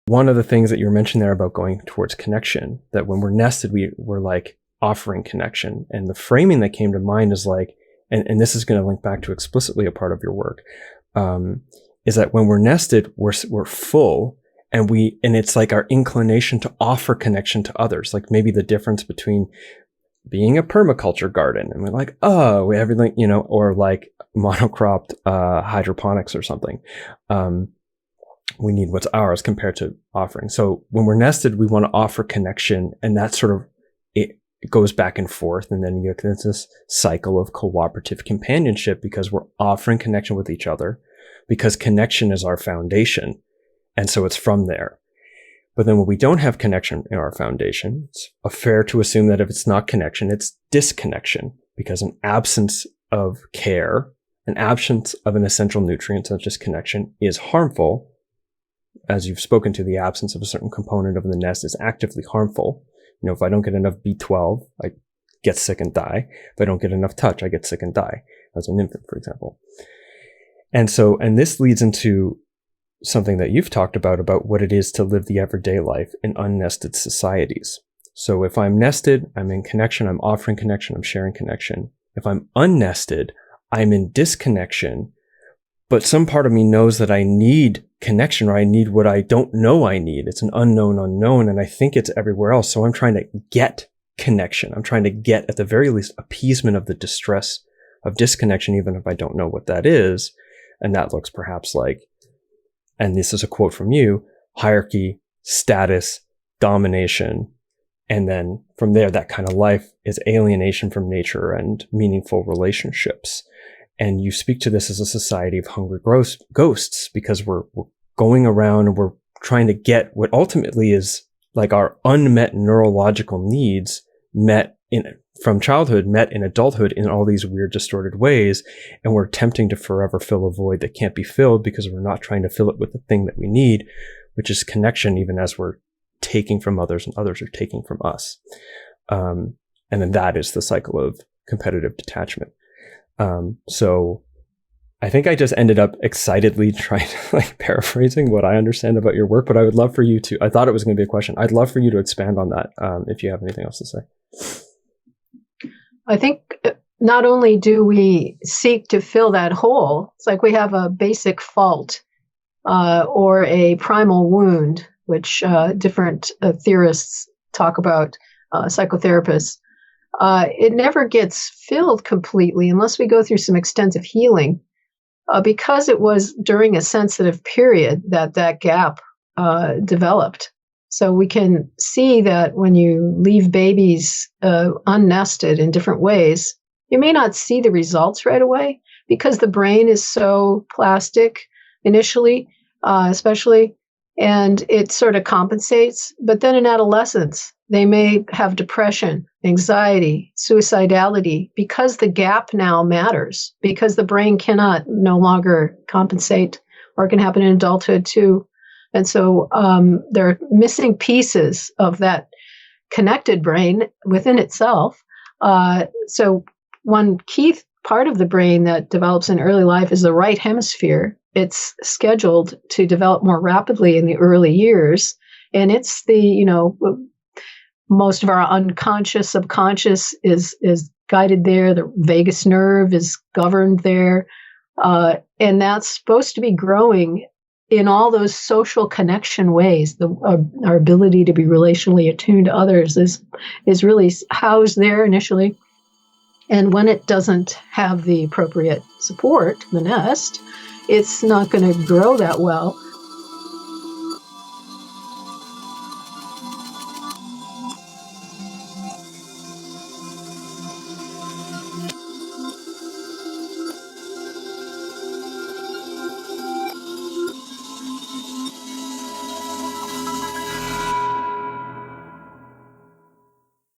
one of the things that you were mentioning there about going towards connection, that when we're nested, we're like offering connection. And the framing that came to mind is like, and this is going to link back to explicitly a part of your work, is that when we're nested, we're full, and it's like our inclination to offer connection to others. Like maybe the difference between being a permaculture garden and we're like, oh, everything, or like monocropped hydroponics or something. We need what's ours compared to offering. So when we're nested, we want to offer connection, and that sort of, it goes back and forth. And then you get this cycle of cooperative companionship because we're offering connection with each other, because connection is our foundation. And so it's from there. But then when we don't have connection in our foundation, it's fair to assume that if it's not connection, it's disconnection, because an absence of care, an absence of an essential nutrient such as connection is harmful. As you've spoken to, the absence of a certain component of the nest is actively harmful. If I don't get enough B12, I get sick and die. If I don't get enough touch, I get sick and die, as an infant, for example. And this leads into something that you've talked about what it is to live the everyday life in unnested societies. So if I'm nested, I'm in connection, I'm offering connection, I'm sharing connection. If I'm unnested, I'm in disconnection, but some part of me knows that I need connection, or I need what I don't know I need. It's an unknown unknown, and I think it's everywhere else. So I'm trying to get connection. I'm trying to get, at the very least, appeasement of the distress of disconnection, even if I don't know what that is. And that looks perhaps like, and this is a quote from you, hierarchy, status, domination. And then from there, that kind of life is alienation from nature and meaningful relationships. And you speak to this as a society of hungry ghosts, because we're going around and we're trying to get what ultimately is like our unmet neurological needs met from childhood, met in adulthood in all these weird, distorted ways. And we're attempting to forever fill a void that can't be filled because we're not trying to fill it with the thing that we need, which is connection, even as we're taking from others and others are taking from us. And then that is the cycle of competitive detachment. So I think I just ended up excitedly trying to paraphrasing what I understand about your work, but I would love for you to, I thought it was going to be a question. I'd love for you to expand on that. If you have anything else to say. I think not only do we seek to fill that hole, it's like we have a basic fault, or a primal wound, which, different theorists talk about, psychotherapists. It never gets filled completely unless we go through some extensive healing, because it was during a sensitive period that gap developed. So we can see that when you leave babies unnested in different ways, you may not see the results right away because the brain is so plastic initially, especially, and it sort of compensates. But then in adolescence, they may have depression, anxiety, suicidality, because the gap now matters, because the brain cannot no longer compensate, or it can happen in adulthood too. And so there are missing pieces of that connected brain within itself. So one key part of the brain that develops in early life is the right hemisphere. It's scheduled to develop more rapidly in the early years. And it's most of our unconscious, subconscious is guided there. The vagus nerve is governed there. And that's supposed to be growing in all those social connection ways. Our ability to be relationally attuned to others is really housed there initially. And when it doesn't have the appropriate support, the nest, it's not going to grow that well.